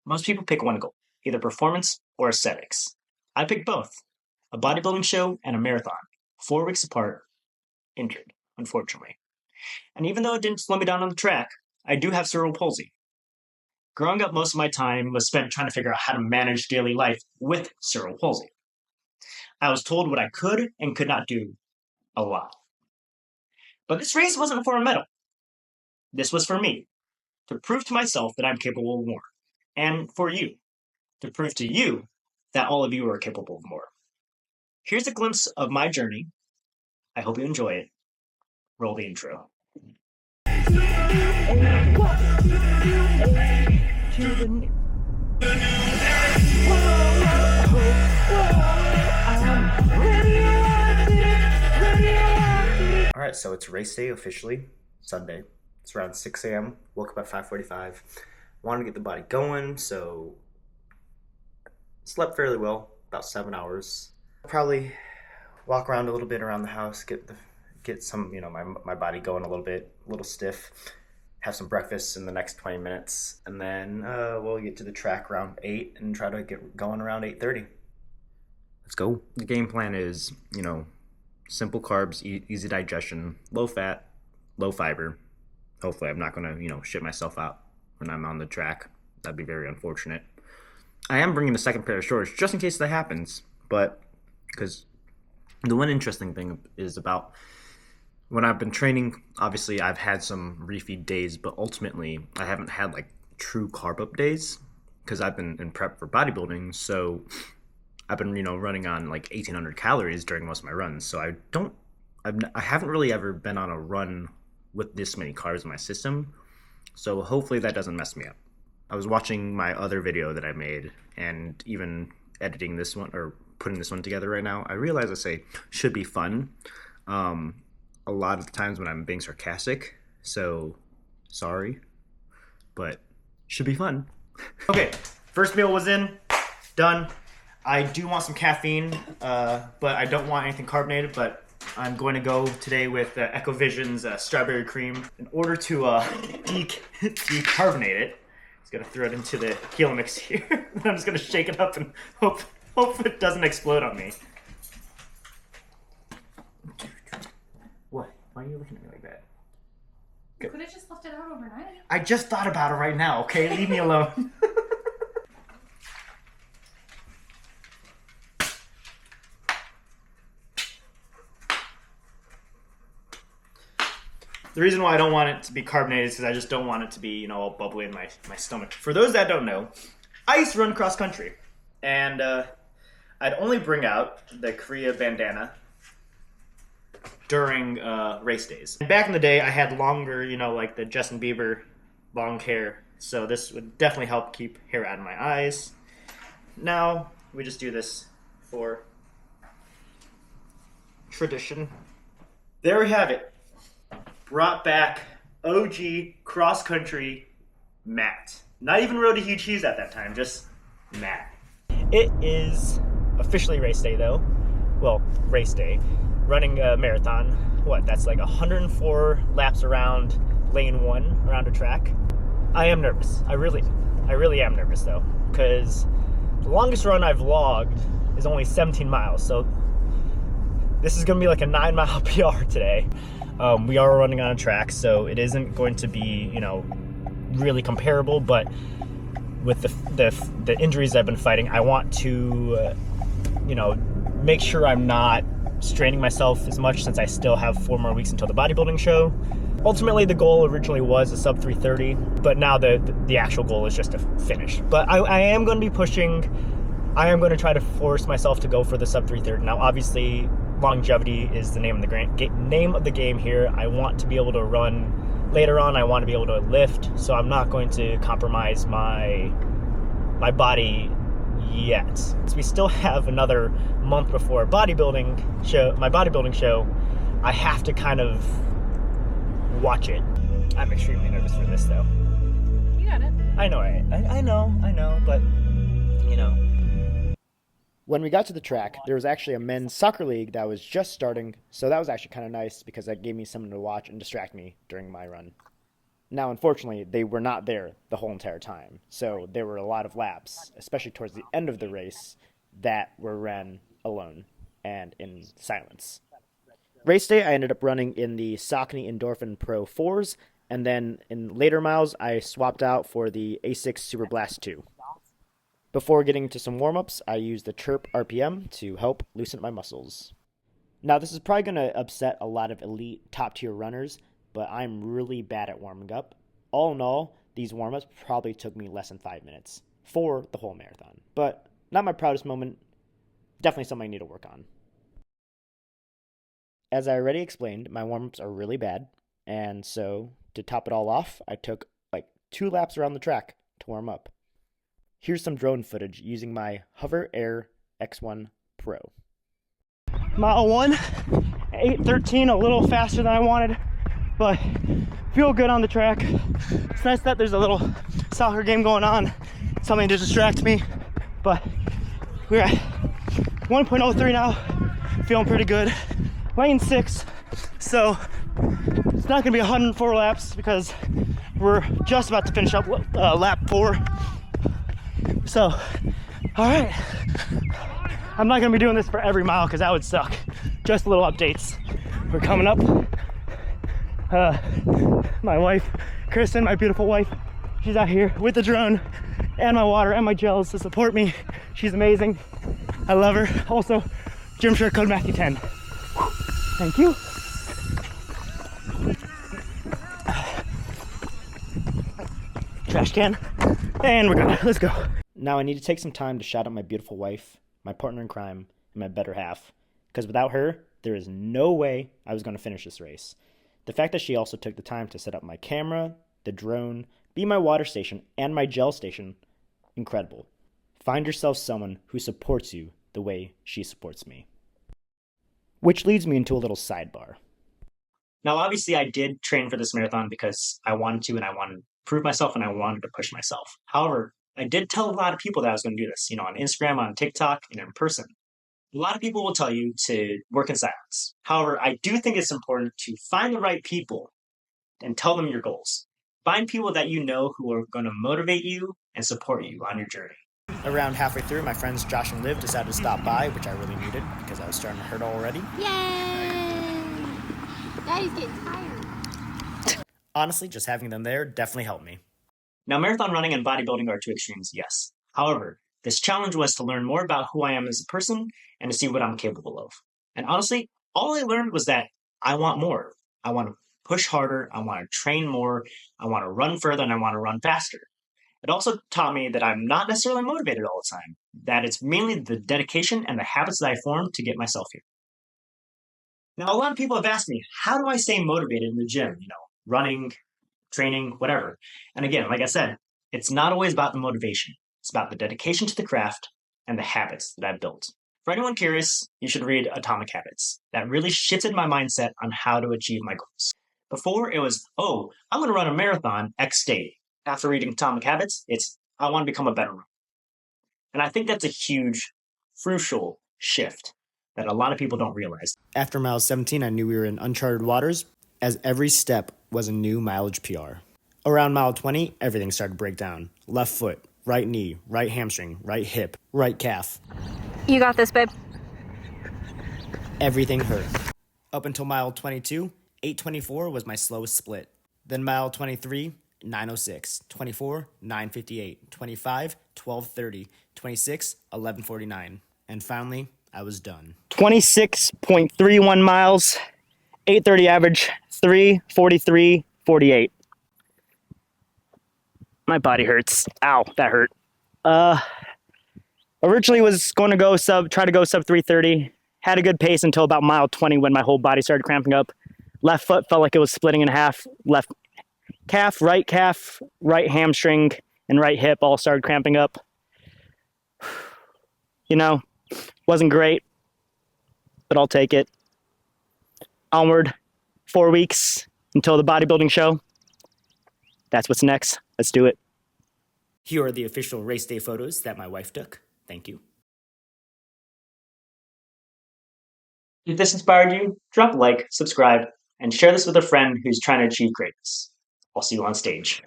Most people pick one goal, either performance or aesthetics. I picked both, a bodybuilding show and a marathon, 4 weeks apart, injured, unfortunately. And even though it didn't slow me down on the track, I do have cerebral palsy. Growing up, most of my time was spent trying to figure out how to manage daily life with cerebral palsy. I was told what I could and could not do a lot. But this race wasn't for a medal. This was for me, to prove to myself that I'm capable of more. And for you, to prove to you that all of you are capable of more. Here's a glimpse of my journey. I hope you enjoy it. Roll the intro. Alright, so it's race day officially, Sunday. It's around 6 a.m. Woke up at 5:45. Wanted to get the body going, so slept fairly well, about 7 hours. Probably walk around a little bit around the house, get some, my body going a little stiff. Have some breakfast in the next 20 minutes, and then we'll get to the track around 8 and try to get going around 8:30. Let's go. The game plan is, simple carbs, easy digestion, low fat, low fiber. Hopefully I'm not going to, shit myself out when I'm on the track. That'd be very unfortunate. I am bringing a second pair of shorts just in case that happens, but because the one interesting thing is about when I've been training, obviously I've had some refeed days, but ultimately I haven't had like true carb up days because I've been in prep for bodybuilding. So I've been, running on like 1,800 calories during most of my runs. So I haven't really ever been on a run with this many carbs in my system. So hopefully that doesn't mess me up. I was watching my other video that I made and even editing this one or putting this one together right now. I realize I say should be fun. A lot of the times when I'm being sarcastic, so sorry, but should be fun. Okay, first meal was in, done. I do want some caffeine, but I don't want anything carbonated, but I'm going to go today with Ecovision's strawberry cream. In order to decarbonate it, I'm just gonna throw it into the Kilo mix here. I'm just gonna shake it up and hope it doesn't explode on me. What? Why are you looking at me like that? You could have just left it out overnight. I just thought about it right now, okay? Leave me alone. The reason why I don't want it to be carbonated is because I just don't want it to be, all bubbly in my stomach. For those that don't know, I used to run cross country. And I'd only bring out the Korea bandana during race days. And back in the day, I had longer, like the Justin Bieber long hair. So this would definitely help keep hair out of my eyes. Now, we just do this for tradition. There we have it. Brought back OG cross-country Matt. Not even Road to Huge Cheese at that time, just Matt. It is officially race day though. Well, race day. Running a marathon. That's like 104 laps around lane 1 around a track. I am nervous. I really am nervous though, because the longest run I've logged is only 17 miles. So this is gonna be like a 9-mile PR today. We are running on a track, so it isn't going to be, really comparable, but with the injuries I've been fighting, I want to, make sure I'm not straining myself as much since I still have 4 more weeks until the bodybuilding show. Ultimately, the goal originally was a sub 330, but now the actual goal is just to finish. But I am going to be pushing. I am going to try to force myself to go for the sub 330. Now, obviously, longevity is the name of the game here. I want to be able to run later on. I want to be able to lift, so I'm not going to compromise my body yet. So we still have another month before my bodybuilding show. I have to kind of watch it. I'm extremely nervous for this though. You got it. I know, but When we got to the track, there was actually a men's soccer league that was just starting, so that was actually kind of nice because that gave me something to watch and distract me during my run. Now, unfortunately, they were not there the whole entire time. So there were a lot of laps, especially towards the end of the race, that were ran alone and in silence. Race day, I ended up running in the Saucony Endorphin Pro 4s, and then in later miles, I swapped out for the A6 Super Blast 2. Before getting to some warm-ups, I used the Chirp RPM to help loosen my muscles. Now, this is probably going to upset a lot of elite top-tier runners, but I'm really bad at warming up. All in all, these warm-ups probably took me less than 5 minutes for the whole marathon. But not my proudest moment, definitely something I need to work on. As I already explained, my warm-ups are really bad, and so to top it all off, I took like 2 laps around the track to warm up. Here's some drone footage using my Hover Air X1 Pro. Mile 1, 8:13, a little faster than I wanted, but feel good on the track. It's nice that there's a little soccer game going on, something to distract me, but we're at 1.03 now, feeling pretty good. Lane 6, so it's not gonna be 104 laps because we're just about to finish up lap 4. So, all right. I'm not gonna be doing this for every mile because that would suck. Just little updates. We're coming up. My wife, Kristen, my beautiful wife, she's out here with the drone and my water and my gels to support me. She's amazing. I love her. Also, gym shirt code Matthew 10. Thank you. Trash can. And we're good. Let's go. Now I need to take some time to shout out my beautiful wife, my partner in crime, and my better half, because without her, there is no way I was going to finish this race. The fact that she also took the time to set up my camera, the drone, be my water station, and my gel station, incredible. Find yourself someone who supports you the way she supports me. Which leads me into a little sidebar. Now, obviously, I did train for this marathon because I wanted to, and I wanted to prove myself, and I wanted to push myself. However, I did tell a lot of people that I was going to do this, on Instagram, on TikTok, and in person. A lot of people will tell you to work in silence. However, I do think it's important to find the right people and tell them your goals. Find people that you know who are going to motivate you and support you on your journey. Around halfway through, my friends Josh and Liv decided to stop by, which I really needed because I was starting to hurt already. Yay! Daddy's getting tired. Honestly, just having them there definitely helped me. Now, marathon running and bodybuilding are two extremes, yes. However, this challenge was to learn more about who I am as a person and to see what I'm capable of. And honestly, all I learned was that I want more. I want to push harder, I want to train more, I want to run further, and I want to run faster. It also taught me that I'm not necessarily motivated all the time, that it's mainly the dedication and the habits that I formed to get myself here. Now, a lot of people have asked me, how do I stay motivated in the gym? Running, training, whatever. And again, like I said, it's not always about the motivation. It's about the dedication to the craft and the habits that I've built. For anyone curious, you should read Atomic Habits. That really shifted my mindset on how to achieve my goals. Before, it was, I'm going to run a marathon X date. After reading Atomic Habits, it's, I want to become a better runner. And I think that's a huge, crucial shift that a lot of people don't realize. After mile 17, I knew we were in uncharted waters, as every step was a new mileage PR. Around mile 20, everything started to break down. Left foot, right knee, right hamstring, right hip, right calf. You got this, babe. Everything hurt. Up until mile 22, 8:24 was my slowest split. Then mile 23, 9:06, 24, 9:58, 25, 12:30, 26, 11:49. And finally, I was done. 26.31 miles, 8:30 average, 3:43.48. My body hurts. Ow, that hurt. Originally was going to try to go sub 3:30. Had a good pace until about mile 20 when my whole body started cramping up. Left foot felt like it was splitting in half. Left calf, right hamstring, and right hip all started cramping up. Wasn't great, but I'll take it. Onward, 4 weeks until the bodybuilding show. That's what's next. Let's do it. Here are the official race day photos that my wife took. Thank you. If this inspired you, drop a like, subscribe, and share this with a friend who's trying to achieve greatness. I'll see you on stage.